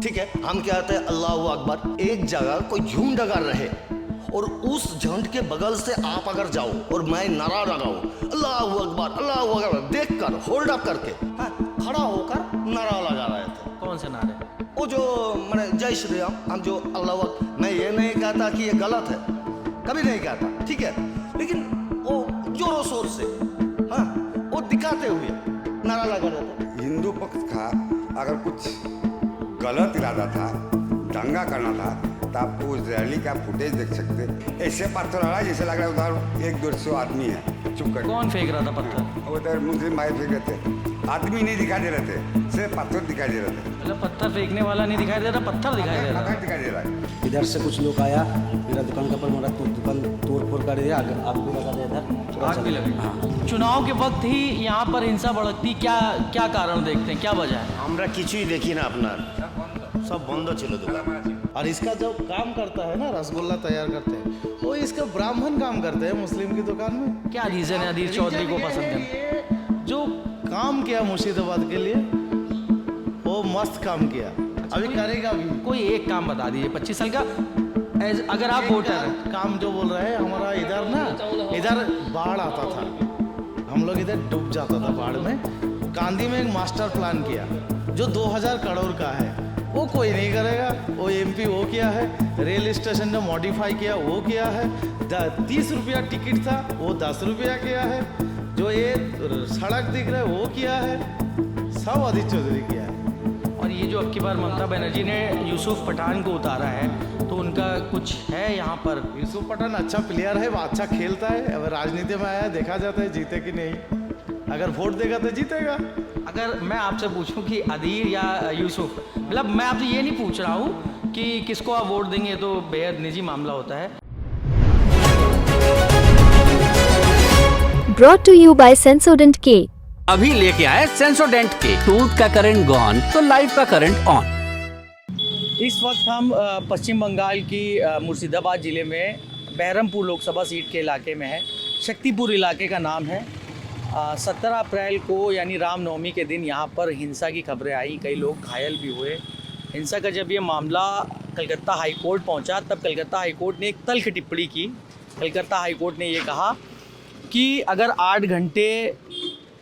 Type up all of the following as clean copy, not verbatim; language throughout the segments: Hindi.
ठीक है, हम कहते हैं अल्लाह अकबर। एक जगह कोई झुंड अगर रहे और उस झुंड के बगल से आप अगर जाओ और मैं नारा लगाऊं अल्लाह अकबर, देख कर होल्ड अप करके, हाँ, खड़ा होकर नारा लगा रहे थे। कौन से नारे? वो जो मैंने जय श्री राम, हम जो अल्लाह अकबर, मैं ये नहीं कहता कि ये गलत है, कभी नहीं कहता, ठीक है, लेकिन वो जोरों शोर से, हाँ, वो दिखाते हुए नारा लगा रहे थे। हिंदू पक्ष का अगर कुछ गलत इरादा था, दंगा करना था, तो आप उस रैली का फुटेज देख सकते। ऐसे पत्थर आ रहा है जैसे लग रहा है उधर 100-150 आदमी है चुप कर। कौन फेंक रहा था पत्थर? उधर मुस्लिम भाई फेंक रहे थे, आदमी नहीं दिखाई दे रहे थे, सिर्फ पत्थर दिखाई दे रहे थे। मतलब पत्थर फेंकने वाला नहीं दिखाई दे रहा, पत्थर दिखाई दे रहा। पत्थर दिखाई दे रहा है। इधर से कुछ लोग आया, मेरा दुकान का पर मेरा दुकान तोड़ फोड़ कर दिया, आग भी लगा दिया इधर। आग भी लगी। हाँ। चुनाव के वक्त ही यहाँ पर हिंसा भड़कती, क्या क्या कारण देखते हैं, क्या वजह है? আমরা কিছুই দেখি না, আপনার सब बंद ছিল दुकान। और इसका जो काम करता है ना, रसगुल्ला तैयार करते हैं, वो इसका ब्राह्मण काम करते हैं मुस्लिम की दुकान में। क्या रीजन है अधीर चौधरी को पसंद करने? ये जो काम किया मुर्शिदाबाद के लिए, वो मस्त काम किया, अभी करेगा भी। कोई एक काम बता दीजिए 25 साल का, अगर आप वोटर हैं। काम जो बोल रहे हैं, हमारा इधर ना, इधर बाढ़ आता था, हम लोग इधर डूब जाता था बाढ़ में। गांधी में एक मास्टर प्लान किया जो 2000 करोड़ का है, वो कोई नहीं करेगा, वो एमपी वो किया है। रेल स्टेशन जो मॉडिफाई किया वो किया है। 30 रुपया टिकट था, वो 10 रुपया किया है। जो ये सड़क दिख रहा है वो किया है, सब अधीर चौधरी किया है। और ये जो अब की बार ममता बनर्जी ने यूसुफ पठान को उतारा है, तो उनका कुछ है यहाँ पर? यूसुफ पठान अच्छा प्लेयर है, वो अच्छा खेलता है। अब राजनीति में आया, देखा जाता है जीते कि नहीं। अगर वोट देगा तो जीतेगा। अगर मैं आपसे पूछूं कि अधीर या यूसुफ, मतलब मैं आपसे ये नहीं पूछ रहा हूँ कि किसको आप वोट देंगे, तो बेहद निजी मामला होता है। Brought to you by Sensodent K। अभी लेके आए सेंसोडेंट के। टूथ का करंट गॉन तो लाइफ का करंट ऑन। इस वक्त हम पश्चिम बंगाल की मुर्शिदाबाद ज़िले में बहरमपुर लोकसभा सीट के इलाके में है। शक्तिपुर इलाके का नाम है। 17 अप्रैल को यानी रामनवमी के दिन यहाँ पर हिंसा की खबरें आई, कई लोग घायल भी हुए। हिंसा का जब ये मामला कलकत्ता हाई कोर्ट पहुँचा, तब कलकत्ता हाई कोर्ट ने एक तल्ख टिप्पणी की। कलकत्ता हाई कोर्ट ने ये कहा कि अगर 8 घंटे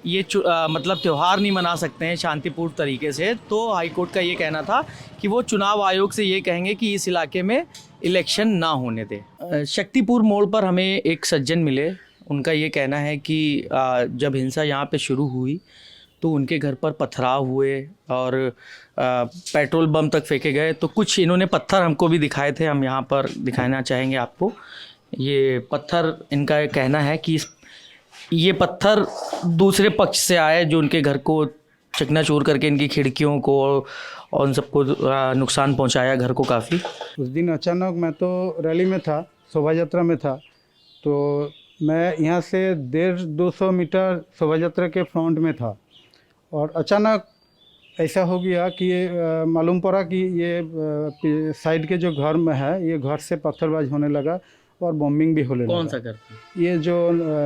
ये मतलब त्यौहार नहीं मना सकते हैं शांतिपूर्ण तरीके से, तो हाई कोर्ट का ये कहना था कि वो चुनाव आयोग से ये कहेंगे कि इस इलाके में इलेक्शन ना होने दे। शक्तिपुर मोड़ पर हमें एक सज्जन मिले। उनका ये कहना है कि जब हिंसा यहाँ पे शुरू हुई तो उनके घर पर पथराव हुए और पेट्रोल बम तक फेंके गए। तो कुछ इन्होंने पत्थर हमको भी दिखाए थे, हम यहाँ पर दिखाना चाहेंगे आपको। ये पत्थर, इनका कहना है कि ये पत्थर दूसरे पक्ष से आए, जो उनके घर को चकनाचूर करके इनकी खिड़कियों को और उन सबको नुकसान पहुँचाया, घर को काफ़ी। उस दिन अचानक मैं तो रैली में था, शोभा यात्रा में था, तो मैं यहाँ से 150-200 मीटर शोभा यात्रा के फ्रंट में था और अचानक ऐसा हो गया कि ये मालूम पड़ा कि ये साइड के जो घर में है, ये घर से पत्थरबाज होने लगा और बॉम्बिंग भी होने लगा। कौन सा घर? ये जो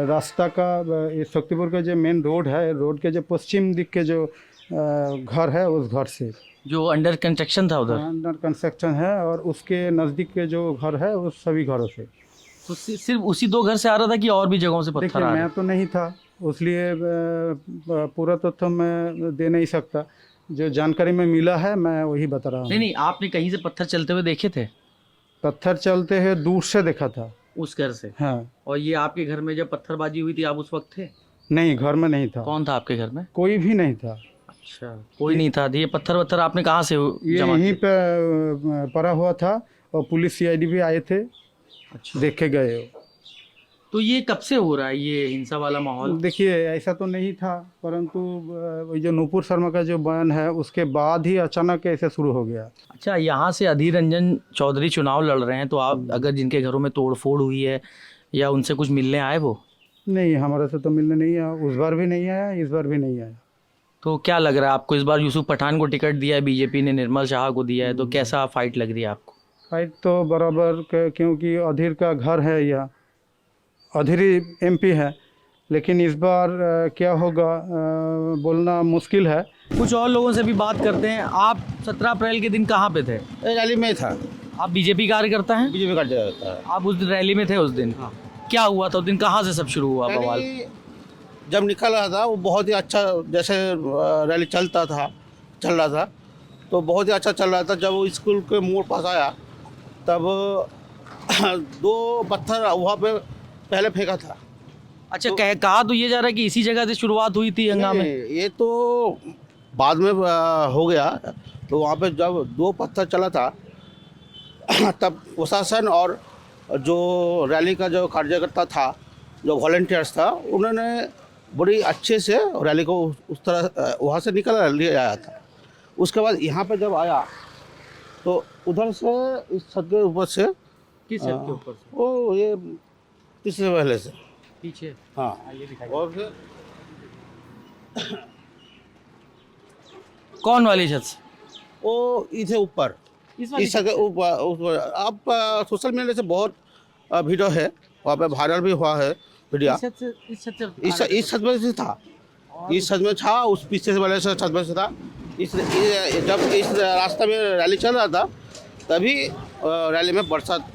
रास्ता का, ये शक्तिपुर का जो मेन रोड है, रोड के जो पश्चिम दिख के जो घर है, उस घर से जो अंडर कंस्ट्रक्शन था उधर। अंडर कंस्ट्रक्शन है, और उसके नज़दीक के जो घर है, उस सभी घरों से। तो सिर्फ उसी 2 घर से आ रहा था कि और भी जगहों से पत्थर देखिए, आ रहे? मैं तो नहीं था, इसलिए पूरा तथ्य मैं दे नहीं सकता। जो जानकारी में मिला है मैं वही बता रहा हूँ। नहीं, आपने कहीं से पत्थर चलते हुए देखे थे? पत्थर चलते हैं दूर से देखा था, उस घर से? हाँ। और ये आपके घर में जब पत्थरबाजी हुई थी, आप उस वक्त थे? नहीं, घर में नहीं था। कौन था आपके घर में? कोई भी नहीं था। अच्छा, कोई नहीं था। ये पत्थर वत्थर आपने कहाँ से ये जमा यहीं किए? पे पड़ा हुआ था और पुलिस CID भी आए थे, अच्छा, देख के गए। तो ये कब से हो रहा है ये हिंसा वाला माहौल? देखिए, ऐसा तो नहीं था, परंतु वही जो नूपुर शर्मा का जो बयान है, उसके बाद ही अचानक ऐसे शुरू हो गया। अच्छा, यहाँ से अधीर रंजन चौधरी चुनाव लड़ रहे हैं, तो आप अगर जिनके घरों में तोड़फोड़ हुई है या उनसे कुछ मिलने आए वो? नहीं, हमारे से तो मिलने नहीं आया, उस बार भी नहीं आया, इस बार भी नहीं आया। तो क्या लग रहा है आपको, इस बार यूसुफ पठान को टिकट दिया है, बीजेपी ने निर्मल शाह को दिया है, तो कैसा फाइट लग रही है आपको? फाइट तो बराबर क्योंकि अधीर का घर है, यह अधीर MP है, लेकिन इस बार क्या होगा बोलना मुश्किल है। कुछ और लोगों से भी बात करते हैं। आप 17 अप्रैल के दिन कहाँ पे थे? रैली में था, आप बीजेपी कार्यकर्ता हैं? बीजेपी का जाता है। आप उस दिन रैली में थे उस दिन? क्या हुआ था उस दिन? कहाँ से सब शुरू हुआ बवाल? रैली जब निकल रहा था वो बहुत ही अच्छा, जैसे रैली चल रहा था तो बहुत ही अच्छा चल रहा था। जब वो स्कूल के मोड़ पास आया तब 2 पत्थर वहाँ पे पहले फेंका था। अच्छा, कहा तो ये जा रहा है कि इसी जगह से शुरुआत हुई थी हंगामे? नहीं, ये तो बाद में हो गया। तो वहाँ पे जब 2 पत्थर चला था तब प्रशासन और जो रैली का जो कार्यकर्ता था, जो वॉलंटियर्स था, उन्होंने बड़ी अच्छे से रैली को उस तरह वहाँ से निकल लिया आया था। उसके बाद यहाँ पे जब आया तो उधर से इस छत के ऊपर से, किस छत के ऊपर से? वो ये तीसरे पहले से पीछे? हाँ, ये दिखाइए। और फिर कौन वाली छत से? वो इसे ऊपर, इस छत के ऊपर आप सोशल मीडिया से बहुत वीडियो है, वहाँ पे वायरल भी हुआ है वीडियो। इस छत में से था, इस छत में था, उस पीछे से वाले छत में से था। जब इस रास्ते में रैली चल रहा था तभी रैली में बरसात,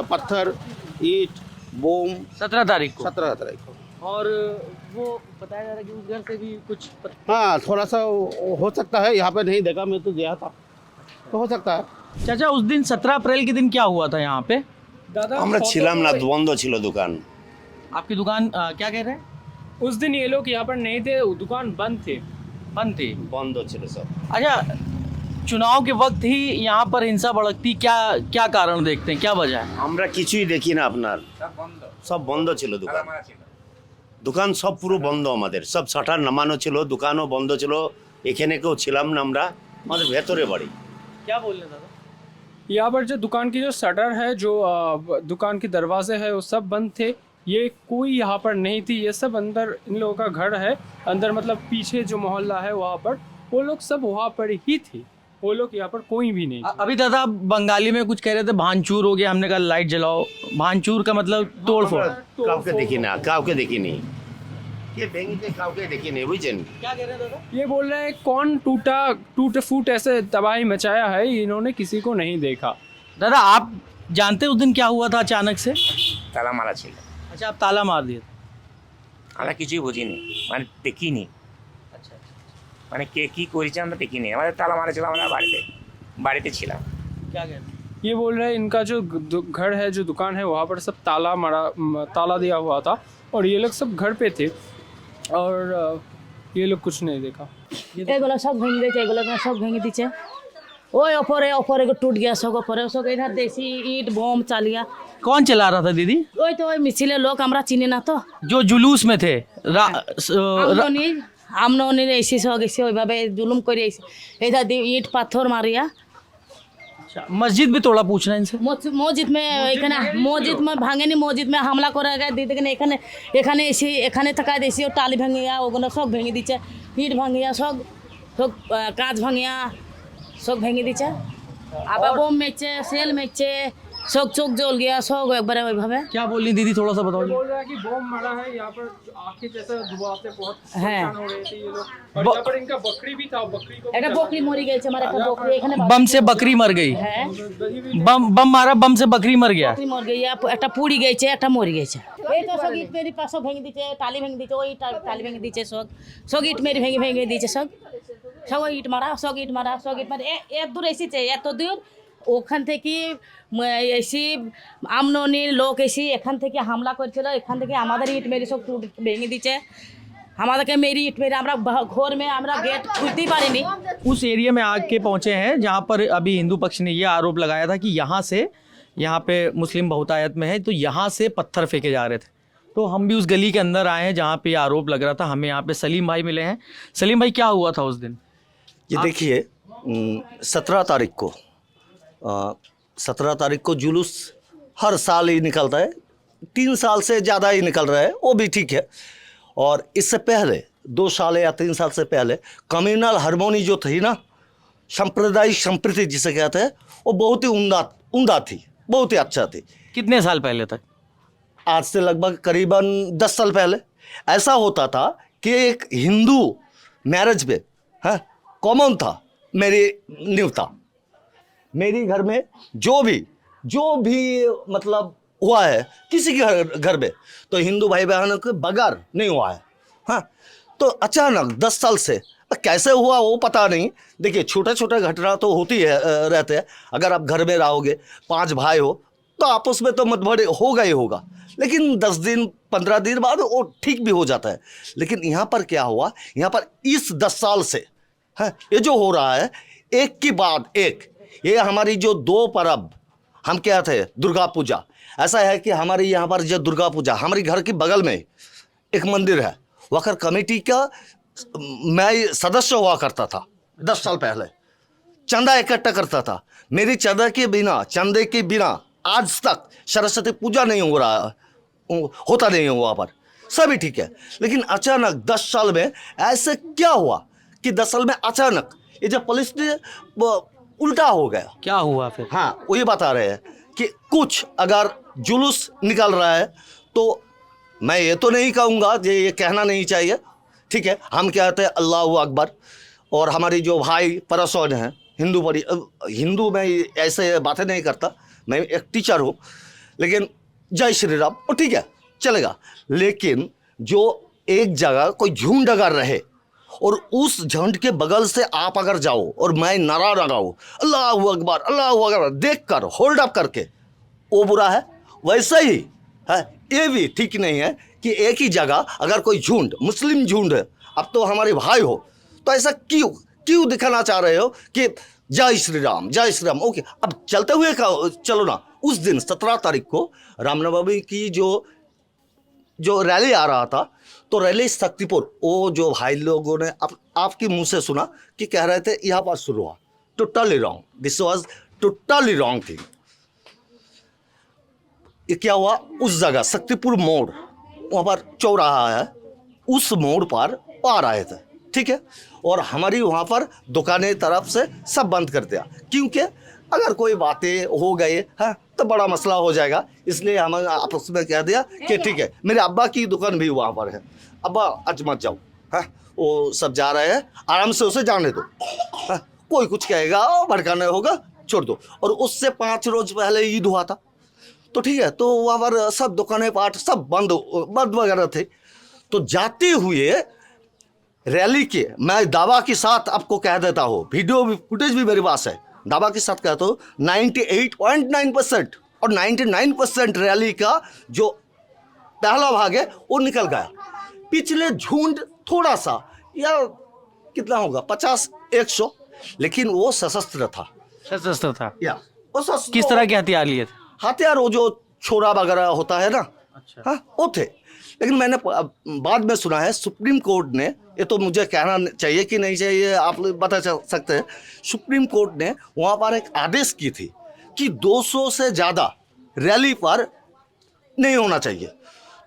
पत्थर, ईंट, बोम 17 तारीख को? 17 तारीख को। और वो बताया जा रहा है कि उस घर से भी कुछ हाँ, थोड़ा सा हो सकता है, यहाँ पे नहीं देखा, मैं तो गया था, तो हो सकता है। चाचा, उस दिन 17 अप्रैल के दिन क्या हुआ था यहाँ पे? আমরা ছিলাম না, বন্ধ ছিল দোকান। आपकी दुकान क्या कह रहे हैं? उस दिन ये लोग यहाँ पर नहीं थे, दुकान बंद थे। बंद थी? বন্ধ ছিল সব। अच्छा, चुनाव के वक्त ही यहाँ पर हिंसा भड़कती, क्या कारण देखते हैं, क्या वजह है? আমরা কিছুই দেখি না আপনার, সব বন্ধ ছিল দোকান। দোকান সব পুরো বন্ধ, আমাদের সব শাটার নামানো ছিল, দোকানও বন্ধ ছিল। এখানে কেউ ছিলাম না আমরা, আমাদের ভেতরে বাড়ি। क्या बोल रहे दादा? यहाँ पर जो दुकान की जो शटर है, जो दुकान के दरवाजे है, वो सब बंद थे। ये कोई यहाँ पर नहीं थी, ये सब अंदर इन लोगों का घर है, अंदर मतलब पीछे जो मोहल्ला है वहाँ पर वो लोग सब वहाँ पर ही थे। वो लोग यहाँ पर कोई भी नहीं थे। अभी दादा आप बंगाली में कुछ कह रहे थे, भानचूर हो गया। हमने कहा लाइट जलाओ। भानचूर का मतलब तोड़ फोड़? কাউকে দেখি না, কাউকে দেখিনি, কে ভেঙেছে কাউকে দেখিনি, বুঝছেন? क्या कह रहे हैं दादा? ये बोल रहे हैं कौन टूट फूट ऐसे तबाही मचाया है, इन्होंने किसी को नहीं देखा। दादा, आप जानते उस दिन क्या हुआ था अचानक से? তালা মারা ছিল। अच्छा, आप ताला मार दिए? আমরা কিছুই বুঝিনি, মানে দেখিনি। अच्छा, মানে কে কি করেছে আমরা দেখিনি, আমাদের তালা মারা ছিল, আমরা বাড়িতে ছিলাম। क्या कह रहे हैं? ये बोल रहे हैं इनका जो घर है, जो दुकान है, वहाँ पर सब ताला दिया हुआ था और ये लोग सब घर पे थे और ये लोग कुछ नहीं देखा। এগুলো সব ভেঙে দিয়েছে, এগুলো সব ভেঙে দিচ্ছে। ওই ওপরে टूट गया सब, ওপরে सब इधर देसी ईट बम चालिया। कौन चला रहा था दीदी? ওই তো ওই মিছিলে লোক, আমরা চিনি না তো। जो जुलूस में थे? আমননির এসে সব এসে ওইভাবে জুলুম করে এসে इधर ईट पाथर मारिया। मस्जिद भी तोड़ा, पूछना इनसे। মসজিদ में এখানে মসজিদ में ভাঙেনি, মসজিদ में হামলা করে দিতে এখানে এখানে এসে এখানে থাকা দেশি টালি ভাঙিয়া, ওগুলো সব ভেঙে দিচ্ছে। ইট ভাঙিয়া সব কাঁচ ভাঙিয়া সব ভেঙে দিচ্ছে। আবার বোম মেরছে, সেল মেরছে, सब चौक जल गया सब एक बार वैभावे। क्या बोल रही दीदी, थोड़ा सा बताओ। बोल रहा है कि बम मारा है यहाँ पर, आंखें जैसा धुआं से बहुत है। परेशान हो रहे थे ये लोग। और यहाँ पर इनका बकरी भी था, बकरी को एक बकरी मरी गई, हमारे एक बकरी एखाने बम से बकरी मर गई है। बम मारा, बम से बकरी मर गया। बकरी मर गई, एक पुड़ी गई, एक मरी गई। এই তো সব ইট মেরি পাশে ভেঙে দিচ্ছে, টালি ভেঙে দিচ্ছে, ওই টালি ভেঙে দিচ্ছে, সব ইট মেরি ভেঙে দিচ্ছে, সব ইট মারা, সব ইট মারা, সব ইট মারা। এত দূর এসেছে, এত দূর ওখান থেকে এসে আমননির লোক এসে এখান থেকে হামলা করেছিল, এখান থেকে আমাদের ইট মেরি সব ভেঙে দিচ্ছে। हमारे मेरी ईट मेरे घर में हमारा गेट खुलते ही पारे नहीं। उस एरिया में आके पहुंचे हैं जहां पर अभी हिंदू पक्ष ने यह आरोप लगाया था कि यहाँ पे मुस्लिम बहुतायत में है, तो यहाँ से पत्थर फेंके जा रहे थे। तो हम भी उस गली के अंदर आए हैं जहाँ पे ये आरोप लग रहा था। हमें यहाँ पे सलीम भाई मिले हैं। सलीम भाई, क्या हुआ था उस दिन? ये देखिए, 17 तारीख को 17 तारीख को जुलूस हर साल ही निकलता है, 3 साल से ज़्यादा ही निकल रहा है, वो भी ठीक है। और इससे पहले 2 साल या 3 साल से पहले कम्युनल हारमोनी जो थी ना, सांप्रदायिक संप्रीति जिसे कहते हैं, वो बहुत ही उम्दा थी, बहुत ही अच्छा थी। कितने साल पहले तक? आज से लगभग करीबन 10 साल पहले। ऐसा होता था कि एक हिंदू मैरिज पे कॉमन था मेरी न्योता। मेरी घर में जो भी मतलब हुआ है किसी के घर में, तो हिंदू भाई बहनों के बगैर नहीं हुआ है। हाँ, तो अचानक 10 साल से कैसे हुआ वो पता नहीं। देखिए, छोटे छोटे घटना तो होती है रहते हैं। अगर आप घर में रहोगे, 5 भाई हो, तो आपस में तो मतभेद होगा ही होगा, लेकिन 10 दिन 15 दिन बाद वो ठीक भी हो जाता है। लेकिन यहाँ पर क्या हुआ, यहाँ पर इस 10 साल से ये जो हो रहा है, एक के बाद एक, ये हमारी जो 2 पर्व हम क्या थे, दुर्गा पूजा। ऐसा है कि हमारे यहाँ पर जो दुर्गा पूजा, हमारे घर के बगल में एक मंदिर है, वकर कमेटी का मैं सदस्य हुआ करता था 10 साल पहले। चंदा इकट्ठा करता था। मेरी चंदे के बिना आज तक सरस्वती पूजा नहीं होता नहीं है वहाँ पर, सभी ठीक है। लेकिन अचानक 10 साल में ऐसे क्या हुआ कि 10 साल में अचानक ये जब पुलिस ने उल्टा हो गया। क्या हुआ फिर? हाँ, वही बता रहे हैं कि कुछ अगर जुलूस निकल रहा है, तो मैं ये तो नहीं कहूँगा, ये कहना नहीं चाहिए, ठीक है। हम कहते हैं अल्लाह अकबर, और हमारी जो भाई परसौन हैं हिंदू में ऐसे बातें नहीं करता, मैं एक टीचर हूँ, लेकिन जय श्री राम वो ठीक है चलेगा। लेकिन जो एक जगह कोई झुंड अगर रहे और उस झुंड के बगल से आप अगर जाओ और मैं नारा लगाऊँ अल्लाह अकबर देख कर होल्ड अप करके, वो बुरा है। वैसे ही है, ये भी ठीक नहीं है कि एक ही जगह अगर कोई झुंड, मुस्लिम झुंड है, अब तो हमारे भाई हो, तो ऐसा क्यों दिखाना चाह रहे हो कि जय श्री राम ओके। अब चलते हुए चलो ना। उस दिन 17 तारीख को रामनवमी की जो रैली आ रहा था, तो रैली शक्तिपुर, वो जो भाई लोगों ने आपके मुंह से सुना कि कह रहे थे यहाँ पर शुरू हुआ, totally wrong, this was totally wrong thing. ये क्या हुआ, उस जगह शक्तिपुर मोड़, वहाँ पर चौराहा है, उस मोड़ पर आ रहे थे, ठीक है। और हमारी वहाँ पर दुकानें तरफ से सब बंद कर दिया, क्योंकि अगर कोई बातें हो गए हैं तो बड़ा मसला हो जाएगा। इसलिए हम आपस में कह दिया कि ठीक है, मेरे अब्बा की दुकान भी वहाँ पर है, अब्बा आज मत जाओ, है वो सब जा रहे हैं, आराम से उसे जाने दो, है कोई कुछ कहेगा भड़काने होगा छोड़ दो। और उससे 5 रोज पहले ईद हुआ था, तो ठीक है, तो वहाँ पर सब दुकानें पाठ सब बंद वगैरह थे। तो जाते हुए रैली के, मैं दावा के साथ आपको कह देता हूँ, वीडियो फुटेज भी मेरे पास है, दावा के साथ कहता हूँ 98.9% और 99% रैली का जो पहला भाग है वो निकल गया। पिछले झुंड थोड़ा सा या कितना होगा 50-100, लेकिन वो सशस्त्र था या वो सशस्त्र। किस तरह के हथियार लिए थे? हथियार वो जो छोरा वगैरह होता है ना, अच्छा, हाँ वो थे। लेकिन मैंने बाद में सुना है सुप्रीम कोर्ट ने, ये तो मुझे कहना चाहिए कि नहीं चाहिए आप बता सकते हैं, सुप्रीम कोर्ट ने वहाँ पर एक आदेश की थी कि 200 से ज़्यादा रैली पर नहीं होना चाहिए।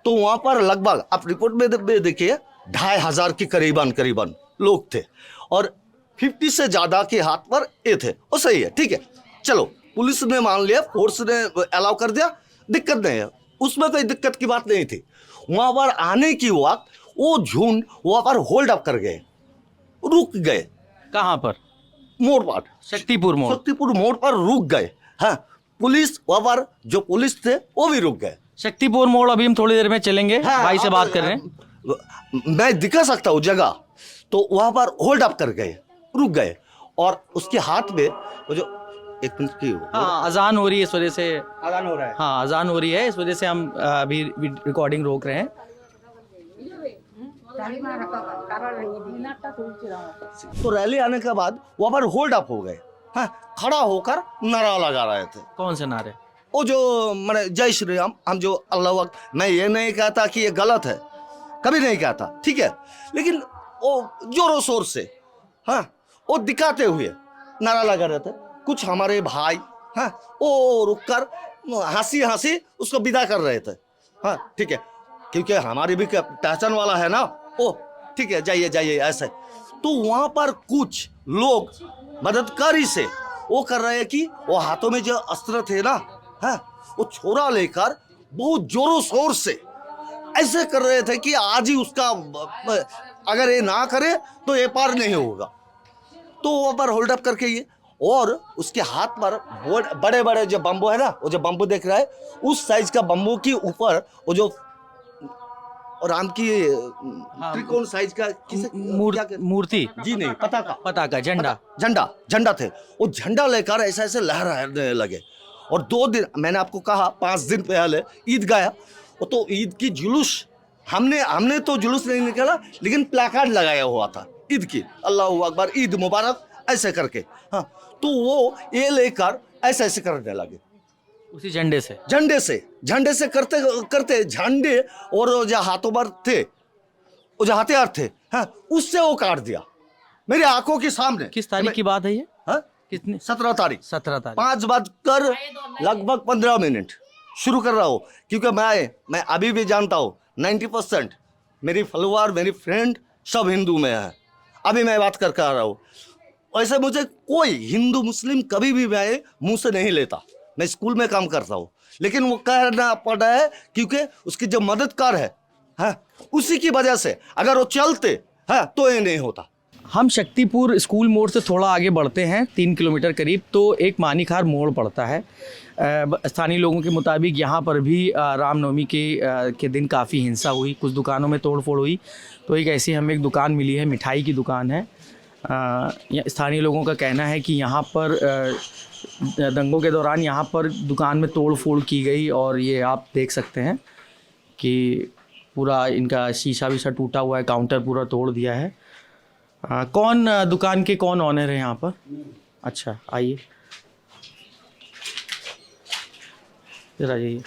तो वहाँ पर लगभग आप रिपोर्ट में देखिए 2500 के करीबन लोग थे, और 50 से ज़्यादा के हाथ पर ये थे। वो सही है, ठीक है, चलो पुलिस ने मान लिया, फोर्स ने अलाउ कर दिया, दिक्कत नहीं है, उसमें कोई दिक्कत की बात नहीं थी। वहाँ पर आने की वक्त वो झुंड वहाँ पर होल्ड अप कर गए, रुक गए। कहाँ पर? मोड़ पर, शक्तिपुर मोड़ पर रुक गए। हाँ, पुलिस वहाँ पर जो पुलिस थे वो भी रुक गए। शक्तिपुर मोड़ अभी हम थोड़ी देर में चलेंगे, हाँ, भाई से बात कर रहे हैं, मैं दिखा सकता हूँ जगह। तो वहाँ पर होल्ड अप कर गए, रुक गए, और उसके हाथ में वो जो एक मिनट की अजान हो रही है, इस वजह से अजान हो रहा है। हाँ, अजान हो रही है, इस वजह से हम अभी रिकॉर्डिंग रोक रहे हैं। तो रैली आने के बाद वहाँ पर होल्ड अप हो गए, हाँ, खड़ा होकर नारा लगा रहे थे। कौन से नारे? वो जो मैंने जय श्री राम, हम जो अल्लाह अकबर, मैं ये नहीं कहता कि ये गलत है, कभी नहीं कहता, ठीक है, लेकिन वो जोरों शोर से, हाँ, वो दिखाते हुए नारा लगा रहे थे। कुछ हमारे भाई, हाँ, वो रुककर हंसी उसको विदा कर रहे थे, हाँ, ठीक है, क्योंकि हमारी भी पहचान वाला है ना, ओ ठीक है, जाइए ऐसे। तो वहाँ पर कुछ लोग मददकारी से वो कर रहे हैं कि वो हाथों में जो अस्त्र थे ना, हाँ, वो छोरा लेकर बहुत जोरों शोर से ऐसे कर रहे थे कि आज ही उसका अगर ये ना करे तो ये पार नहीं होगा। तो वो पर होल्ड अप करके ये, और उसके हाथ पर बड़े बड़े जो बम्बू है ना, वो जो बम्बू देख रहा है उस साइज का बम्बू के ऊपर वो जो राम की त्रिकोण साइज का मूर्ति जी नहीं, पताका झंडा थे। वो झंडा लेकर ऐसे ऐसे लहराने लगे। और 2 दिन, मैंने आपको कहा 5 दिन पहले ईद गया, तो ईद की जुलूस हमने तो जुलूस नहीं निकाला, लेकिन प्लाकार्ड लगाया हुआ था ईद की, अल्लाह अकबर, ईद मुबारक ऐसे करके। हाँ, तो वो ये लेकर ऐसे ऐसे करने लगे उसी झंडे से करते करते झंडे और जो हाथों पर थे, वो जो हथियार थे, हाँ, उससे वो काट दिया मेरी आंखों के सामने। किस तारीख की बात है ये? हाँ, कितनी? 17 तारीख 5:15 लगभग 15 मिनट शुरू कर रहा हूँ, क्योंकि मैं अभी भी जानता हूँ 90% मेरी फॉलोअर, मेरी फ्रेंड सब हिंदू में है। अभी मैं बात कर रहा हूँ। ऐसे मुझे कोई हिंदू मुस्लिम कभी भी मैं मुंह से नहीं लेता। मैं स्कूल में काम करता हूँ, लेकिन वो कहना पड़ रहा है क्योंकि उसकी जो मददगार है, उसी की वजह से अगर वो चलते हैं तो ये नहीं होता। हम शक्तिपुर स्कूल मोड़ से थोड़ा आगे बढ़ते हैं 3 किलोमीटर करीब, तो एक मानिखार मोड़ पड़ता है। स्थानीय लोगों के मुताबिक यहाँ पर भी रामनवमी के दिन काफ़ी हिंसा हुई, कुछ दुकानों में तोड़फोड़ हुई। तो एक ऐसी हमें एक दुकान मिली है, मिठाई की दुकान है। स्थानीय लोगों का कहना है कि यहाँ पर दंगों के दौरान यहाँ पर दुकान में तोड़-फोड़ की गई, और ये आप देख सकते हैं कि पूरा इनका शीशा वीशा टूटा हुआ है, काउंटर पूरा तोड़ दिया है। कौन दुकान के कौन ऑनर है यहाँ पर? अच्छा, आइए इधर आ जाइए।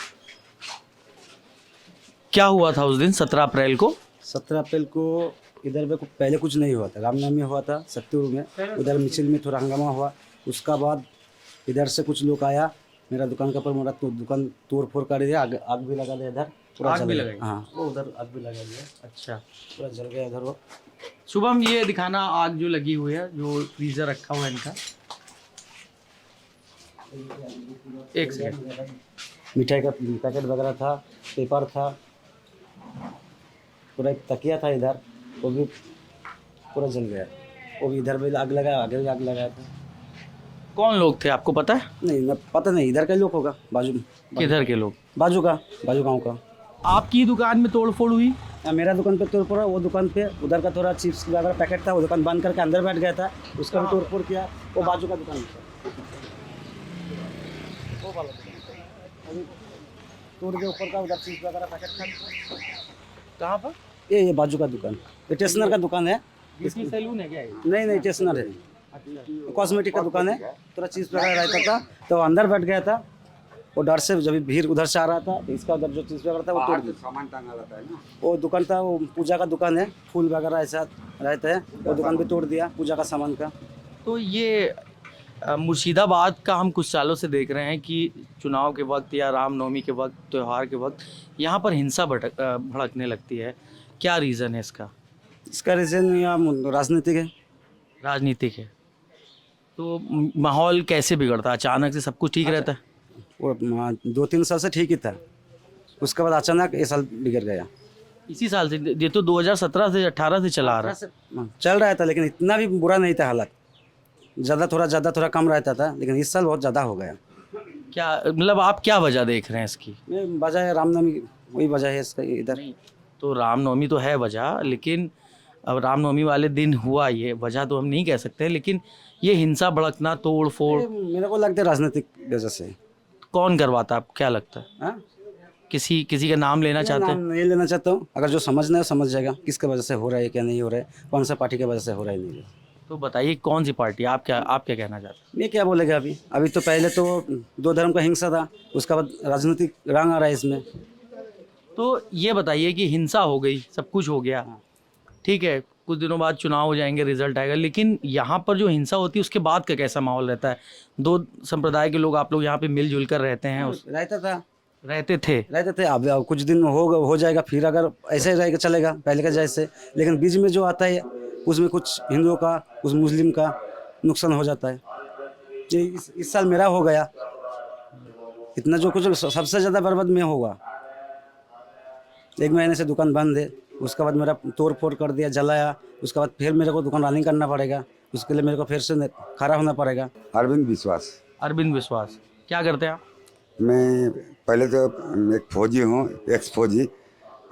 क्या हुआ था उस दिन 17 अप्रैल को? 17 अप्रैल को इधर में पहले कुछ नहीं हुआ था, रामनवमी हुआ था शक्तिपुर में, उधर मिचिल में थोड़ा हंगामा हुआ। उसका बाद इधर से कुछ लोग आया, मेरा दुकान के ऊपर मेरा दुकान तोड़ फोड़ कर दिया, आग भी लगा दिया इधर, पूरा आग भी लगाई? हाँ, वो उधर आग भी लगा दिया। अच्छा, पूरा जल गया इधर। वो शुभम, ये दिखाना आग जो लगी हुई है, जो फ्रीजर रखा हुआ है इनका। एक सेकंड। मिठाई का पैकेट वगैरह था, पेपर था, पूरा एक तकिया था इधर, वो भी पूरा जल गया। वो भी इधर भी आग लगाया, आगे भी आग लगाया था। कौन लोग थे आपको पता है? नहीं, न पता नहीं, इधर का लोग होगा, बाजू। किधर के लोग? बाजू गांव का। आपकी दुकान में तोड़फोड़ हुई? मेरा दुकान पे तोड़ फोड़ा, वो दुकान पे उधर का थोड़ा चिप्स वगैरह पैकेट था, वो दुकान बंद करके अंदर बैठ गया था, उसका भी तोड़ फोड़ किया। वो बाजू का दुकान वो वाला तोड़ के ऊपर का, उधर चिप्स वगैरह पैकेट था। कहाँ पर? ये बाजू का दुकान, ये स्टेशनर का दुकान है। इसकी सैलून है क्या ये? नहीं, स्टेशनर है, कॉस्मेटिक का दुकान है। थोड़ा चिप्स वगैरह रहता था, तो अंदर बैठ गया था। वो डर से जब भीड़ उधर से आ रहा था, तो इसका उधर जो चीज़ वगैरह था वो तोड़ दिया। सामान टांगा रहता है ना, वो दुकान था, वो पूजा का दुकान है, फूल वगैरह ऐसा रहता है, वो दुकान भी तोड़ दिया पूजा का सामान का। तो ये मुर्शिदाबाद का हम कुछ सालों से देख रहे हैं कि चुनाव के वक्त या रामनवमी के वक्त, त्यौहार के वक्त यहाँ पर हिंसा भड़कने लगती है। क्या रीज़न है इसका? इसका रीज़न या राजनीतिक है। तो माहौल कैसे बिगड़ता है? अचानक से सब कुछ ठीक रहता है? वो 2-3 साल से ठीक ही था, उसके बाद अचानक ये साल बिगड़ गया। इसी साल से? ये तो 2017 से 18 से चला आ रहा है। चल रहा था, लेकिन इतना भी बुरा नहीं था हालत। ज़्यादा थोड़ा कम रहता था, लेकिन इस साल बहुत ज़्यादा हो गया। क्या मतलब आप क्या वजह देख रहे हैं इसकी? वजह है रामनवमी, वही वजह है इसका इधर। तो रामनवमी तो है वजह, लेकिन अब रामनवमी वाले दिन हुआ, ये वजह तो हम नहीं कह सकते, लेकिन ये हिंसा भड़कना, तोड़ फोड़, मेरे को लगता है राजनीतिक वजह से। कौन करवाता है, आपको क्या लगता है? हाँ? किसी का नाम लेना चाहते हैं? नहीं लेना चाहता हूँ, अगर जो समझना है समझ जाएगा किसके वजह से हो रहा है, क्या नहीं हो रहा है, कौन सा पार्टी की वजह से हो रहा है नहीं। तो बताइए कौन सी पार्टी? आप क्या कहना चाहते हैं? ये क्या बोलेगा अभी तो पहले तो 2 धर्म का हिंसा था, उसका बाद राजनीतिक रंग आ रहा है इसमें। तो ये बताइए कि हिंसा हो गई, सब कुछ हो गया, ठीक है, कुछ दिनों बाद चुनाव हो जाएंगे, रिजल्ट आएगा, लेकिन यहाँ पर जो हिंसा होती है उसके बाद का कैसा माहौल रहता है? 2 संप्रदाय के लोग, आप लोग यहाँ पे मिलजुल कर रहते हैं? रहते थे। अब कुछ दिन हो जाएगा, फिर अगर ऐसे रहेगा चलेगा पहले का जैसे, लेकिन बीच में जो आता है उसमें कुछ हिंदुओं का, कुछ मुस्लिम का नुकसान हो जाता है। ये इस साल मेरा हो गया, इतना जो कुछ सबसे ज़्यादा बर्बाद में होगा। 1 महीने से दुकान बंद है। उसके बाद मेरा तोड़ फोड़ कर दिया, जलाया। उसके बाद फिर मेरे को दुकान रनिंग करना पड़ेगा, उसके लिए मेरे को फिर से खड़ा होना पड़ेगा। अरविंद विश्वास। अरविंद विश्वास, क्या करते हैं आप? मैं पहले तो एक फौजी हूँ, एक्स फौजी।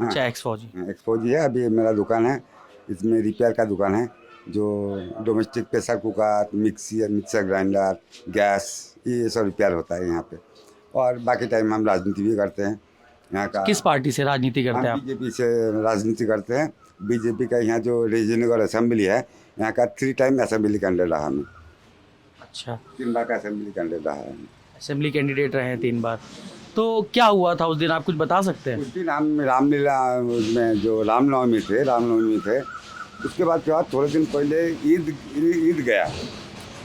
अच्छा, एक्स फौजी। एक्स फौजी है। अभी मेरा दुकान है, इसमें रिपेयर का दुकान है, जो domestic pressure cooker, mixer grinder, gas, ये सब रिपेयर होता है यहाँ पे। और बाकी टाइम हम राजनीति भी करते हैं यहाँ का। किस पार्टी से राजनीति करते हैं आप? बीजेपी से राजनीति करते हैं। बीजेपी का यहाँ जो रीजनल असेंबली है, यहाँ का 3 टाइम असेंबली कैंडिडेट रहा हमें। अच्छा, 3 बार का असेंबली कैंडिडेट रहा है। असेंबली कैंडिडेट रहे हैं 3 बार। तो क्या हुआ था उस दिन, आप कुछ बता सकते हैं? उस दिन रामलीला में जो रामनवमी थे, उसके बाद क्या, थोड़े दिन पहले ईद गया।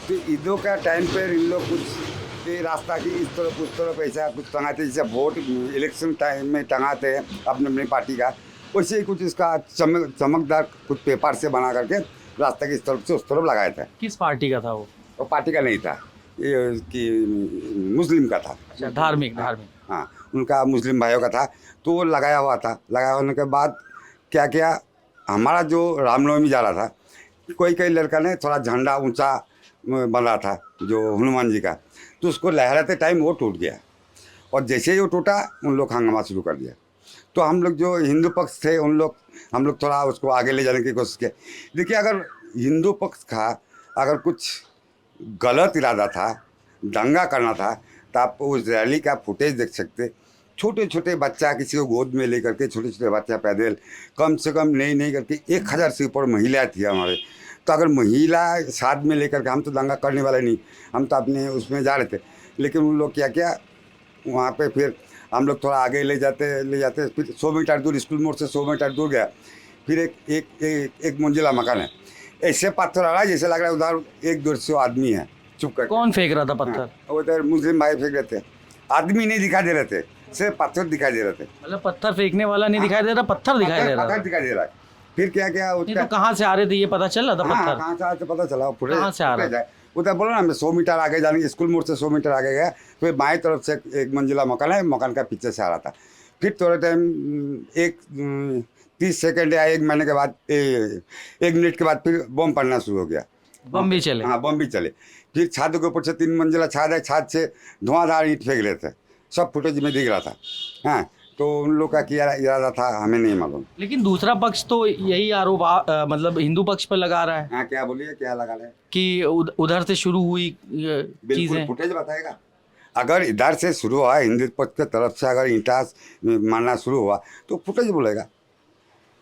तो ईदों का टाइम पर इन लोग कुछ ये रास्ता की इस तरफ उस तरफ ऐसा कुछ टंगाते, जैसे वोट इलेक्शन टाइम में टंगाते हैं अपने पार्टी का, वैसे ही कुछ इसका चमकदार कुछ पेपर से बना करके रास्ता की इस तरफ से उस तरफ लगाया था। किस पार्टी का था वो? वो पार्टी का नहीं था, ये कि मुस्लिम का था। अच्छा, धार्मिक। हाँ, उनका मुस्लिम भाइयों का था, तो वो लगाया हुआ था। लगाया होने के बाद क्या किया, हमारा जो रामनवमी जा रहा था, कोई लड़का ने थोड़ा झंडा ऊंचा बना था जो हनुमान जी का, तो उसको लहराते टाइम वो टूट गया। और जैसे ही वो टूटा, उन लोग हंगामा शुरू कर दिया। तो हम लोग जो हिंदू पक्ष थे, हम लोग थोड़ा उसको आगे ले जाने की कोशिश किया। देखिए, अगर हिंदू पक्ष का अगर कुछ गलत इरादा था, दंगा करना था, तो आप उस रैली का फुटेज देख सकते। छोटे छोटे बच्चा किसी को गोद में लेकर के, छोटे छोटे बच्चा पैदल, कम से कम नहीं करके 1000 से ऊपर महिलाएं थी हमारे। तो अगर महिला साथ में लेकर के, हम तो दंगा करने वाले नहीं, हम तो अपने उसमें जा रहे थे, लेकिन उन लोग क्या वहाँ पे फिर हम लोग थोड़ा आगे ले जाते फिर 100 मीटर दूर, स्कूल मोड़ से 100 मीटर दूर गया, फिर एक मंजिला मकान है, ऐसे पत्थर आ रहा है जैसे लग रहा है उधर 100-150 आदमी है चुप कर। कौन फेंक रहा था पत्थर? उधर मुस्लिम भाई फेंक रहे थे, आदमी नहीं दिखाई दे रहे थे, सिर्फ पत्थर दिखाई दे रहे थे। मतलब पत्थर फेंकने वाला नहीं दिखाई दे रहा, पत्थर दिखाई दे रहा? पत्थर दिखाई दे रहा है। फिर क्या नहीं, तो कहाँ से आ रहे थे ये पता चल रहा था? पत्थर कहाँ से आ रहे थे पता चला, कहाँ से आ रहा है? उधर बोला ना, मैं 100 मीटर आगे जाने, स्कूल मोड़ से 100 मीटर आगे गया, फिर बाएं तरफ से एक मंजिला मकान है, मकान का पीछे से आ रहा था। फिर थोड़े टाइम 30 सेकंड या 1 महीने के बाद, 1 मिनट के बाद फिर बम पड़ना शुरू हो गया। बम भी चले? हाँ, बम भी चले। फिर छत के ऊपर से 3 मंजिला छत है, छत से धुआंधार ईंट फेंक रहे थे, सब फुटेज में दिख रहा था। हाँ, तो उन लोग का क्या इरादा था हमें नहीं मालूम। लेकिन दूसरा पक्ष तो यही आरोप मतलब हिंदू पक्ष पर लगा रहा है। हाँ, क्या बोलिए, क्या लगा रहे हैं कि उधर से शुरू हुई चीजें। फुटेज बताएगा। अगर इधर से शुरू हुआ, हिंदू पक्ष की तरफ से अगर ईंटा मारना शुरू हुआ, तो फुटेज बोलेगा।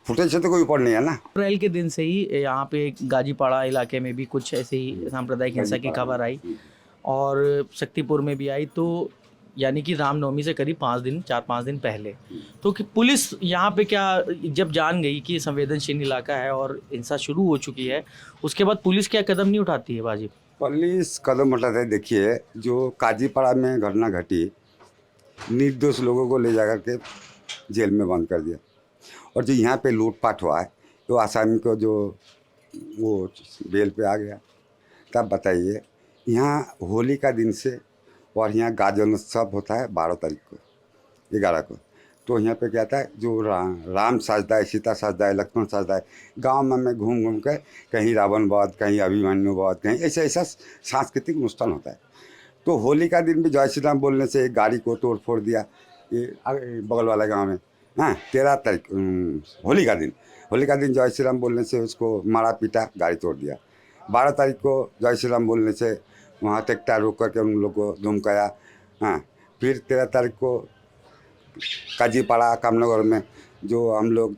फुटेज से तो कोई ऊपर नहीं है ना। अप्रैल के दिन से ही यहाँ पे गाजीपाड़ा इलाके में भी कुछ ऐसे ही सांप्रदायिक हिंसा की खबर आई, और शक्तिपुर में भी आई। तो यानी कि रामनवमी से करीब 4-5 दिन पहले, तो कि पुलिस यहाँ पे क्या, जब जान गई कि संवेदनशील इलाका है और हिंसा शुरू हो चुकी है, उसके बाद पुलिस क्या कदम नहीं उठाती है बाजी? पुलिस कदम उठाते है। देखिए, जो काजीपाड़ा में घटना घटी, निर्दोष लोगों को ले जा के जेल में बंद कर दिया, और जो यहाँ पे लूटपाट हुआ है, तो आसामी को जो वो बेल पे आ गया। तब बताइए, यहाँ होली का दिन से, और यहाँ गाजन उत्सव होता है 12 तारीख को, 11 को। तो यहाँ पे क्या था, जो राम सजदा है, सीता सजदा है, लक्ष्मण सजदा है, गांव में घूम कर कहीं रावण वध, कहीं अभिमन्यु वध, कहीं ऐसा सांस्कृतिक अनुष्ठान होता है। तो होली का दिन भी जय श्री राम बोलने से एक गाड़ी को तोड़ फोड़ दिया, ये बगल वाले गाँव में। हाँ, 13 तारीख होली का दिन जय श्री राम बोलने से उसको मारा पीटा, गाड़ी तोड़ दिया। 12 तारीख को जय श्री राम बोलने से वहाँ ट्रैक्टर रोक करके उन लोग को धमकाया। हाँ, फिर 13 तारीख को काजीपाड़ा कामनगर में जो हम लोग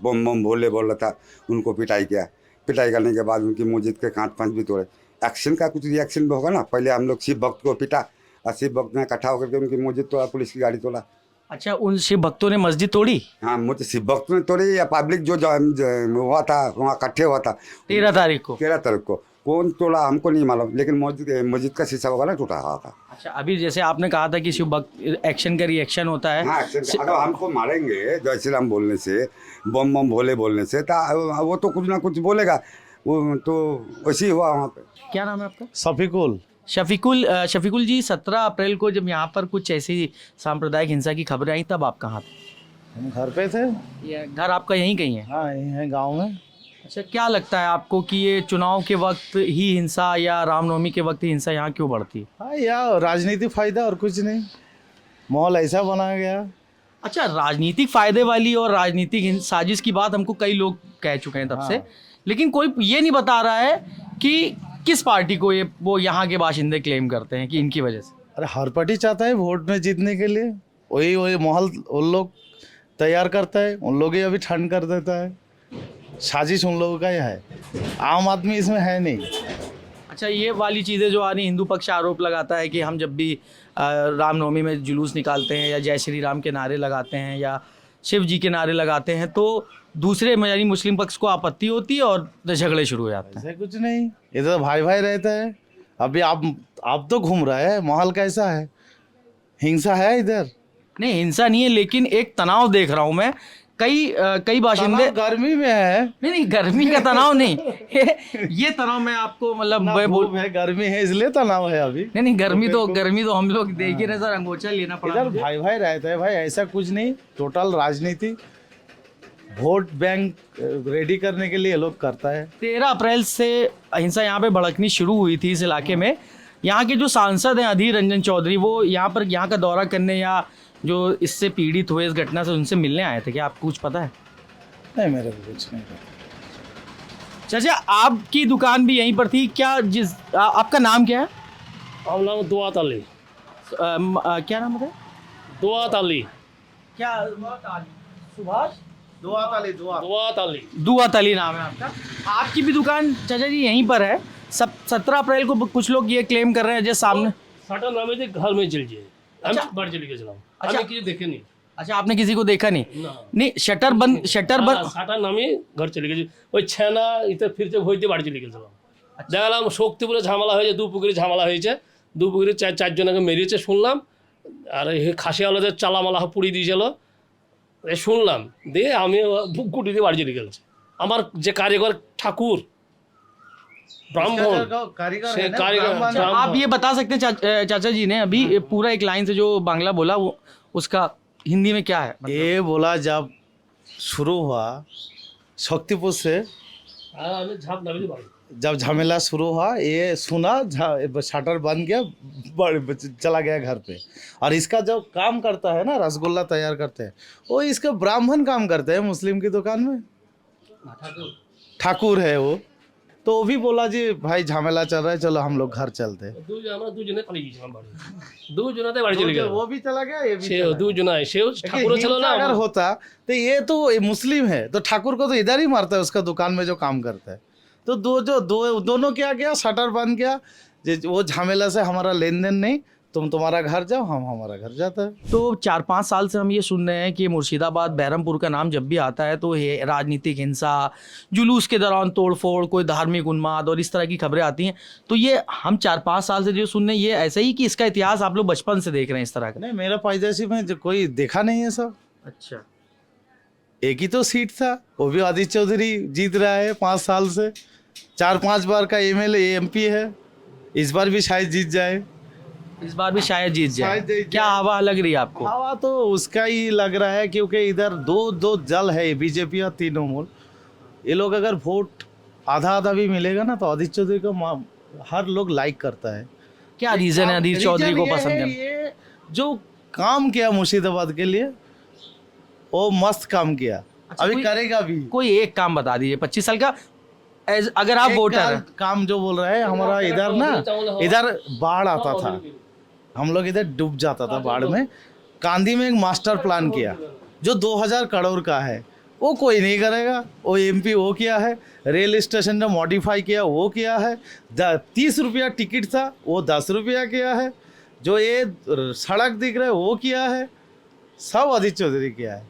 बम बम भोले बोल रहा था, उनको पिटाई किया। पिटाई करने के बाद उनकी मस्जिद के कांच पांच भी तोड़े। एक्शन का कुछ रिएक्शन भी होगा ना। पहले हम लोग शिव भक्त को पिटा, और शिव भक्त ने इकट्ठा होकर के उनकी मस्जिद तोड़ा, पुलिस की गाड़ी तोड़ा। अच्छा, उन शिव भक्तों ने मस्जिद तोड़ी? हाँ, मुझे शिव भक्त ने तोड़ी, या पब्लिक जो हुआ था वहाँ इकट्ठे हुआ था 13 तारीख को। 13 तारीख को कौन तोड़ा हमको नहीं मालूम, लेकिन मस्जिद का शीशा वगैरह टूटा हुआ था। अच्छा, अभी जैसे आपने कहा था कि शिव भक्त एक्शन का रिएक्शन होता है। हाँ, अगर हमको मारेंगे जय श्री राम बोलने से, बम बम भोले बोलने से, तो वो तो कुछ ना कुछ बोलेगा। वो तो वैसे ही हुआ वहाँ पे। क्या नाम है आपका? शफीकुल जी, 17 अप्रैल को जब यहाँ पर कुछ ऐसी सांप्रदायिक हिंसा की खबरें आई, तब आप कहाँ थे? हम घर पे थे। ये घर आपका यहीं कहीं है? हाँ, यहीं है गांव में। अच्छा, क्या लगता है आपको कि ये चुनाव के वक्त ही हिंसा या रामनवमी के वक्त ही हिंसा यहाँ क्यों बढ़ती है? हाँ, या राजनीतिक फायदा और कुछ नहीं, माहौल ऐसा बनाया गया। अच्छा, राजनीतिक फायदे वाली और राजनीतिक साजिश की बात हमको कई लोग कह चुके हैं तब से, लेकिन कोई ये नहीं बता रहा है कि किस पार्टी को ये वो यहाँ के बाशिंदे क्लेम करते हैं कि इनकी वजह से। अरे हर पार्टी चाहता है वोट में जीतने के लिए, वही माहौल उन लोग तैयार करता है, उन लोग ही अभी ठंड कर देता है। साजिश उन लोगों का ही है, आम आदमी इसमें है नहीं। अच्छा, ये वाली चीज़ें जो आ रही, हिंदू पक्ष आरोप लगाता है कि हम जब भी रामनवमी में जुलूस निकालते हैं या जय श्री राम के नारे लगाते हैं या शिव जी के नारे लगाते हैं तो दूसरे यानी मुस्लिम पक्ष को आपत्ति होती है और झगड़े शुरू हो जाते हैं। ऐसा कुछ नहीं, इधर तो भाई भाई रहता है। अभी आप तो घूम रहा है, माहौल कैसा है? हिंसा है इधर? नहीं, हिंसा नहीं है, लेकिन एक तनाव देख रहा हूँ मैं। कई बाशिंदे गर्मी में है। नहीं, गर्मी का तनाव नहीं ये तनाव मैं आपको मतलब है, गर्मी है इसलिए तनाव है अभी। नहीं, गर्मी तो हम लोग देख ही रहे सर, अंगोछा लेना पड़ा। इधर भाई भाई रहता है भाई, ऐसा कुछ नहीं। टोटल राजनीति वोट बैंक रेडी करने के लिए लोग करता है। 13 अप्रैल से हिंसा यहाँ पे भड़कनी शुरू हुई थी इस इलाके में। यहाँ के जो सांसद हैं अधीर रंजन चौधरी, वो यहाँ का दौरा करने या जो इससे पीड़ित हुए इस घटना से उनसे मिलने आए थे, क्या आपको कुछ पता है? नहीं, मेरे को कुछ नहीं पता। चाचा, आपकी दुकान भी यहीं पर थी क्या? आपका नाम क्या है? नाम दुआत अली। क्या नाम है? दुआत अली। क्या? सुभाष? दुआत अली नाम है आपका। आपकी भी दुकान चाचा जी यहीं पर है। 17 अप्रैल को कुछ लोग ये क्लेम कर रहे हैं जैसे सामने साटा नामे थे घर में चल जाए। अच्छा, बाहर चले गए। अच्छा, किसी देखे नहीं। अच्छा, आपने किसी को देखा नहीं? नहीं, शटर बंद साटा नामे घर चले गए। ওই ছেনা ইতে ফিরতে হইতে বাড়ি চলে গেছিলাম। দেখালাম শক্তিপুরে ঝামেলা হয়েছে, দুপুকুরে ঝামেলা হয়েছে, দুপুকুরে চারজনকে মেরেছে শুনলাম। আর এই খাসিওয়ালাদের চালামালা পুড়িয়ে দিয়েছিল শুনলাম। দিয়ে আমি গুটি দিয়ে বাড়ি চলে গেছি। আমার যে কারিগর ঠাকুর कारीगर। आप ये बता सकते हैं चाचा जी ने अभी पूरा एक लाइन से जो बांग्ला बोला वो उसका हिंदी में क्या है? ये बोला जब शुरू हुआ शक्तिपुर से, जब झमेला शुरू हुआ ये सुना, शटर बंद किया, चला गया घर पे। और इसका जो काम करता है ना, रसगुल्ला तैयार करते हैं, वो इसका ब्राह्मण काम करते हैं मुस्लिम की दुकान में, ठाकुर है वो। तो वो भी बोला जी भाई झमेला चल रहा है, चलो हम लोग घर चलते हैं। वो भी चला गया, ये भी अगर होता तो ये तो मुस्लिम है तो ठाकुर को तो इधर ही मारता है उसका दुकान में जो काम करता है। तो दोनों क्या किया, शटर बंद किया। वो झमेला से हमारा लेन देन नहीं, तुम तुम्हारा घर जाओ, हम हमारा घर जाता है। तो 4-5 साल से हम ये सुन रहे हैं कि मुर्शिदाबाद बहरमपुर का नाम जब भी आता है तो ये राजनीतिक हिंसा, जुलूस के दौरान तोड़फोड़, कोई धार्मिक उन्माद और इस तरह की खबरें आती हैं। तो ये हम 4-5 साल से जो सुन रहे हैं ये ऐसा ही कि इसका इतिहास आप लोग बचपन से देख रहे हैं इस तरह का? नहीं, मेरा पैदाइशी में कोई देखा नहीं है सब। अच्छा, एक ही तो सीट था, वो भी आदित्य चौधरी जीत रहा है 5 साल से। 4-5 बार का MLA MP है, इस बार भी शायद जीत जाए। इस बार भी शायद जीत जाए। क्या हवा लग रही है आपको? हवा तो उसका ही लग रहा है क्योंकि इधर दो जल है, बीजेपी और तृणमूल। ये लोग अगर वोट आधा भी मिलेगा ना तो आदित्य चौधरी को हर लोग लाइक करता है। क्या रीजन है आदित्य चौधरी को पसंद है? ये जो काम किया मुर्शिदाबाद के लिए वो मस्त काम किया। अच्छा, अभी करेगा भी। कोई एक काम बता दीजिए 25 साल का, अगर आप वोटर काम जो बोल रहे हैं। हमारा इधर ना, इधर बाढ़ आता था, हम लोग इधर डूब जाता था बाढ़ में। कांदी में एक मास्टर प्लान किया जो 2000 करोड़ का है, वो कोई नहीं करेगा। वो MP वो किया है, रेल स्टेशन ने मॉडिफाई किया वो किया है, 30 रुपया टिकट था वो 10 रुपया किया है, जो ये सड़क दिख रहा है वो किया है, सब आदित्य चौधरी किया है।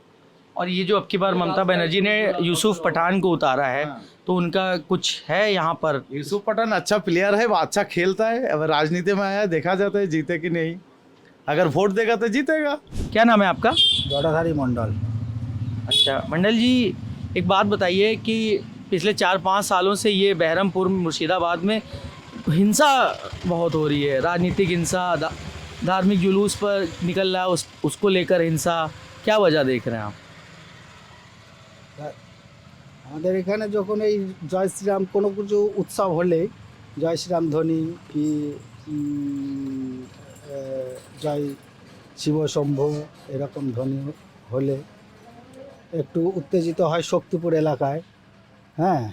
और ये जो अब की बार ममता बनर्जी ने यूसुफ पठान को उतारा है, तो उनका कुछ है यहाँ पर? यूसुफ पठान अच्छा प्लेयर है, वो अच्छा खेलता है। अब राजनीति में आया, देखा जाता है जीते कि नहीं। अगर वोट देगा तो जीतेगा। क्या नाम है आपका? गौड़ाधारी मंडल। अच्छा मंडल जी, एक बात बताइए कि पिछले 4-5 सालों से ये बहरमपुर मुर्शिदाबाद में हिंसा बहुत हो रही है, राजनीतिक हिंसा, धार्मिक जुलूस पर निकल रहा है उसको लेकर हिंसा, क्या वजह देख रहे हैं आप? আমাদের এখানে যখন এই জয় শ্রীরাম কোনো কিছু উৎসব হলে জয় শ্রীরাম ধ্বনি কি জয় শিব শম্ভু এরকম ধ্বনি হলে একটু উত্তেজিত হয় শক্তিপুর এলাকায়। হ্যাঁ,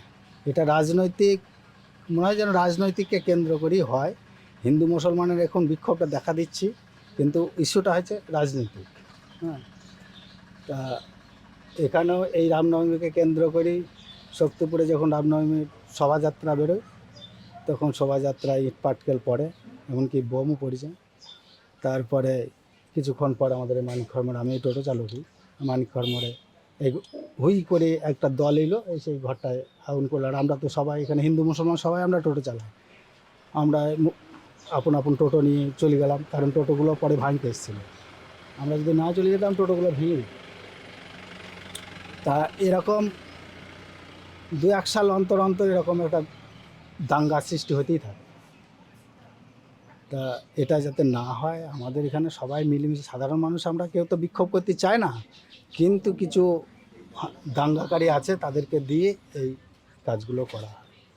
এটা রাজনৈতিক মনে হয় যেন রাজনৈতিককে কেন্দ্র করেই হয়। হিন্দু মুসলমানের এখন বিক্ষোভটা দেখা দিচ্ছি, কিন্তু ইস্যুটা হচ্ছে রাজনৈতিক। হ্যাঁ, তা এখানেও এই রামনবমীকে কেন্দ্র করেই শক্তিপুরে যখন রামনবমীর শোভাযাত্রা বেরোয় তখন শোভাযাত্রায় ইট পাটকেল পড়ে, এমনকি বোমও পড়েছে। তারপরে কিছুক্ষণ পর আমাদের এই মানিকঘর মোড়ে, আমি টোটো চালক হই, মানিকঘর মোড়ে এই হুই করে একটা দল এলো, এই সেই ঘরটায় আগুন করলো। আর আমরা তো সবাই এখানে হিন্দু মুসলমান সবাই আমরা টোটো চালাই, আমরা আপন আপন টোটো নিয়ে চলে গেলাম, কারণ টোটোগুলো পরে ভাঙতে এসেছিলো। আমরা যদি না চলে যেতাম টোটোগুলো ভেঙে দিত। তা এরকম 2-1 সাল অন্তর অন্তর এরকম একটা দাঙ্গা সৃষ্টি হতেই থাকে। তা এটা যাতে না হয় আমাদের এখানে সবাই মিলেমিশে, সাধারণ মানুষ আমরা কেউ তো বিক্ষোভ করতে চায় না, কিন্তু কিছু দাঙ্গাকারী আছে তাদেরকে দিয়ে এই কাজগুলো করা।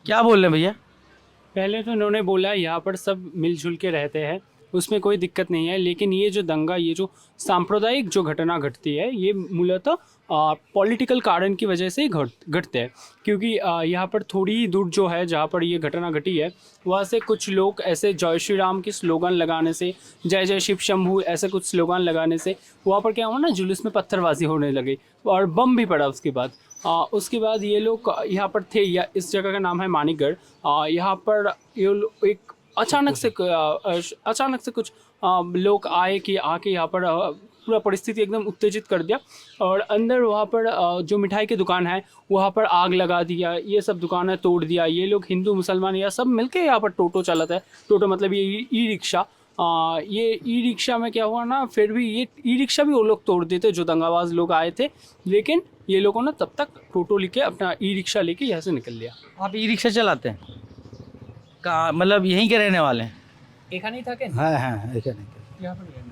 क्या बोल रहे हैं भैया? पहले तो इन्होंने बोला यहाँ पर सब मिलजुल के रहते हैं, उसमें कोई दिक्कत नहीं है, लेकिन ये जो दंगा, ये जो सांप्रदायिक जो घटना घटती है, ये मूलतः पॉलिटिकल कारण की वजह से ही घटते हैं। क्योंकि यहाँ पर थोड़ी ही दूर जो है जहाँ पर ये घटना घटी है, वहाँ से कुछ लोग ऐसे जय श्री राम के स्लोगन लगाने से, जय जय शिव शंभू ऐसे कुछ स्लोगन लगाने से वहाँ पर क्या हुआ ना, जुलूस में पत्थरबाजी होने लगी और बम भी पड़ा उसके बाद ये लोग यहाँ पर थे, या इस जगह का नाम है मानिकगढ़। यहाँ पर ये एक अचानक से कुछ लोग आए कि आके यहाँ पर पूरा परिस्थिति एकदम उत्तेजित कर दिया, और अंदर वहाँ पर जो मिठाई की दुकान है वहाँ पर आग लगा दिया, ये सब दुकानें तोड़ दिया। ये लोग हिंदू मुसलमान या सब मिलके यहाँ पर टोटो चलाता है, टोटो मतलब ये ई रिक्शा। ये ई रिक्शा में क्या हुआ ना, फिर भी ये ई रिक्शा भी वो लोग तोड़ देते जो दंगाबाज लोग आए थे, लेकिन ये लोगों ने तब तक टोटो लेके अपना ई रिक्शा लेके यहाँ से निकल लिया। आप ई रिक्शा चलाते हैं? कहाँ, मतलब यहीं के रहने वाले हैं? एखा नहीं था क्या? हाँ हाँ, ऐसा नहीं। यहाँ पर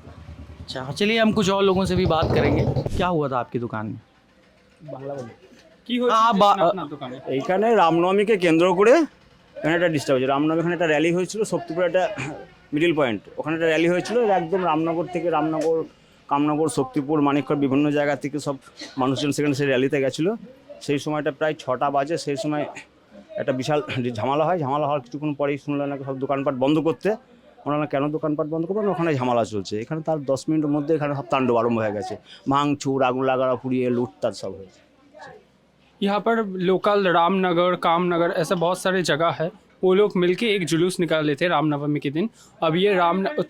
अच्छा, चलिए हम कुछ और लोगों से भी बात करेंगे। क्या हुआ था आपकी दुकान में? কি হয়েছে দোকানে? এইখানে রামনবমীকে কেন্দ্র করে এখানে একটা ডিস্টার্ব হয়েছে। রামনবমী এখানে একটা র্যালি হয়েছিল, শক্তিপুরে একটা মিডিল পয়েন্ট, ওখানে একটা র্যালি হয়েছিল। একদম রামনগর থেকে, রামনগর, কামনগর, শক্তিপুর, মানিকগড় বিভিন্ন জায়গা থেকে সব মানুষজন সেখানে সেই র্যালিতে গেছিলো। সেই সময়টা প্রায় 6টা বাজে। সেই সময় একটা বিশাল ঝামেলা হয়। ঝামেলা হওয়ার কিছুক্ষণ পরেই শুনলেন নাকি সব দোকানপাট বন্ধ করতে। ওনারা কেন দোকানপাট বন্ধ করবেন? ওখানে ঝামেলা চলছে। এখানে তার 10 মিনিটের মধ্যে এখানে সব তাণ্ডব আরম্ভ হয়ে গেছে। ভাঙচুর, আগুন লাগানো, পুড়িয়ে লুটতাট सब হয়েছে। यहाँ पर लोकल रामनगर, कामनगर ऐसे बहुत सारे जगह है, वो लोग मिलके एक जुलूस निकाले थे रामनवमी के दिन। अब ये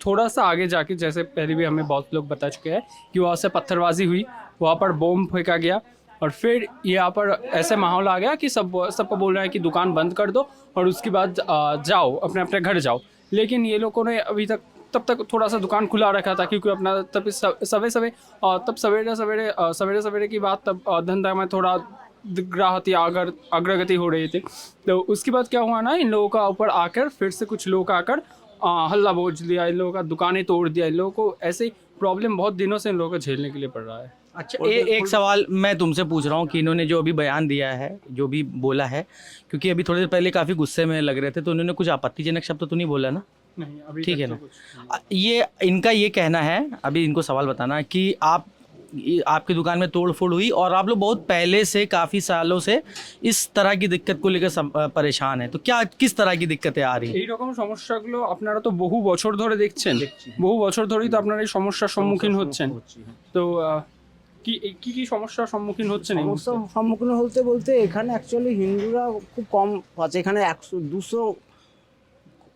थोड़ा सा आगे जाके, जैसे पहले भी हमें बहुत लोग बता चुके हैं कि वहाँ से पत्थरबाजी हुई, वहाँ पर बम फेंका गया, और फिर यहाँ पर ऐसे माहौल आ गया कि सबको बोल रहा है कि दुकान बंद कर दो और उसके बाद जाओ अपने अपने घर जाओ। लेकिन ये लोगों ने अभी तब तक थोड़ा सा दुकान खुला रखा था, क्योंकि अपना तब सवेरे की बात, तब धंधा में थोड़ा ग्राहती अग्रगति हो रही थी। तो उसके बाद क्या हुआ ना, इन लोगों का ऊपर आकर फिर से कुछ लोग आकर हल्ला बोझ दिया, इन लोगों का दुकानें तोड़ दिया। इन लोगों को ऐसे प्रॉब्लम बहुत दिनों से इन लोगों को झेलने के लिए पड़ रहा है। अच्छा, एक सवाल मैं तुमसे पूछ रहा हूँ कि इन्होंने जो अभी बयान दिया है, जो भी बोला है, क्योंकि अभी थोड़ी देर पहले काफ़ी गुस्से में लग रहे थे, तो उन्होंने कुछ आपत्तिजनक शब्द तो नहीं बोला ना? नहीं, अभी ठीक है तो ना? ये इनका ये कहना है, अभी इनको सवाल बताना कि आपकी दुकान में तोड़ फोड़ हुई और आप लोग बहुत पहले से, काफ़ी सालों से इस तरह की दिक्कत को लेकर परेशान है, तो क्या किस तरह की दिक्कतें आ रही हैं? এই রকম সমস্যাগুলো আপনারা তো বহু বছর ধরে দেখছেন, বহু বছর ধরেই তো আপনারা এই সমস্যার সম্মুখীন হচ্ছেন। তো কি সমস্যার সম্মুখীন হচ্ছেন? সমস্যার সম্মুখীন বলতে এখানে অ্যাকচুয়ালি হিন্দুরা খুব কম আছে। এখানে 100-200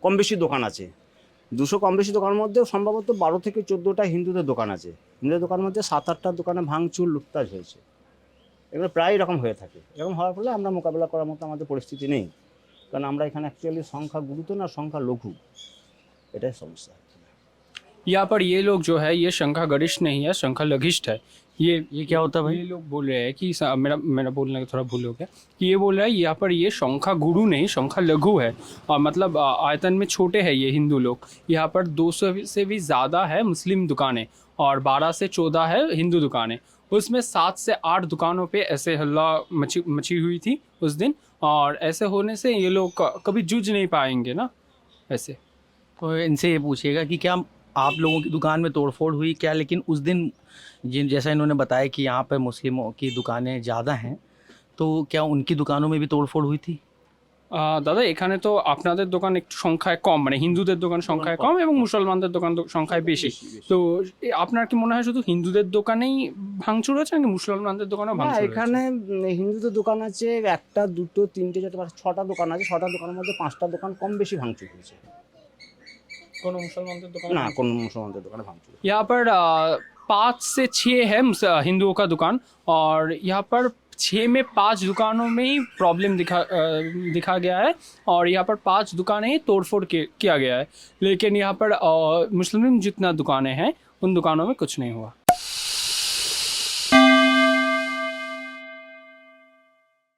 কম বেশি দোকান আছে। 200 কম বেশি দোকানের মধ্যে সম্ভবত 12 থেকে 14টা হিন্দুদের দোকান আছে। হিন্দুদের দোকানের মধ্যে 7-8টা দোকানে ভাঙচুর, লুটতাজ হয়েছে। এগুলো প্রায় এরকম হয়ে থাকে। এরকম হওয়ার ফলে আমরা মোকাবিলা করার মতো আমাদের পরিস্থিতি নেই, কারণ আমরা এখানে অ্যাকচুয়ালি সংখ্যা গুরুত্ব না, সংখ্যা লঘু, এটাই সমস্যা। यहाँ पर ये लोग जो है, ये संख्या गरिष्ठ नहीं है, संख्या लघिष्ठ है। ये क्या होता है भाई? ये लोग बोल रहे हैं कि मेरा बोलने का थोड़ा भूल हो गया कि ये बोल रहा है यहाँ पर ये संख्या गुरु नहीं, संख्या लघु है, और मतलब आयतन में छोटे हैं ये हिंदू लोग। यहाँ पर 200 से भी ज़्यादा है मुस्लिम दुकानें और 12 से 14 है हिंदू दुकानें, उसमें 7 से 8 दुकानों पे ऐसे हल्ला मची हुई थी उस दिन, और ऐसे होने से ये लोग कभी जूझ नहीं पाएंगे ना ऐसे। तो इनसे ये पूछिएगा कि क्या आप लोगों की दुकान में तोड़फोड़ हुई क्या, लेकिन उस दिन जैसा इन्होंने बताया कि यहाँ पर मुस्लिमों की दुकानें ज़्यादा हैं, तो क्या उनकी दुकानों में भी तोड़फोड़ हुई थी? দাদা এখানে তো আপনাদের দোকান একটু সংখ্যায় কম, মানে হিন্দুদের দোকান সংখ্যায় কম এবং মুসলমানদের দোকান সংখ্যায় বেশি। তো আপনার কি মনে হয় শুধু হিন্দুদের দোকানেই ভাঙচুর হয়েছে নাকি মুসলমানদের দোকানেও না, ভাঙচুর হয়েছে? এখানে হিন্দুদের দোকান আছে 1টা 2টো 3টে 4টে 6টা দোকান আছে। 6টা দোকানের মধ্যে 5টা দোকান কম বেশি ভাঙচুর হয়েছে। কোনো মুসলমানদের দোকানে না, কোনো মুসলমানদের দোকানে भांगचूर। यहाँ पर 5 से 6 है हिंदुओं का दुकान, और यहाँ पर 6 में 5 दुकानों में ही प्रॉब्लम दिखा गया है, और यहाँ पर 5 दुकानें ही तोड़फोड़ किया गया है, लेकिन यहाँ पर मुस्लिम जितना दुकानें हैं उन दुकानों में कुछ नहीं हुआ।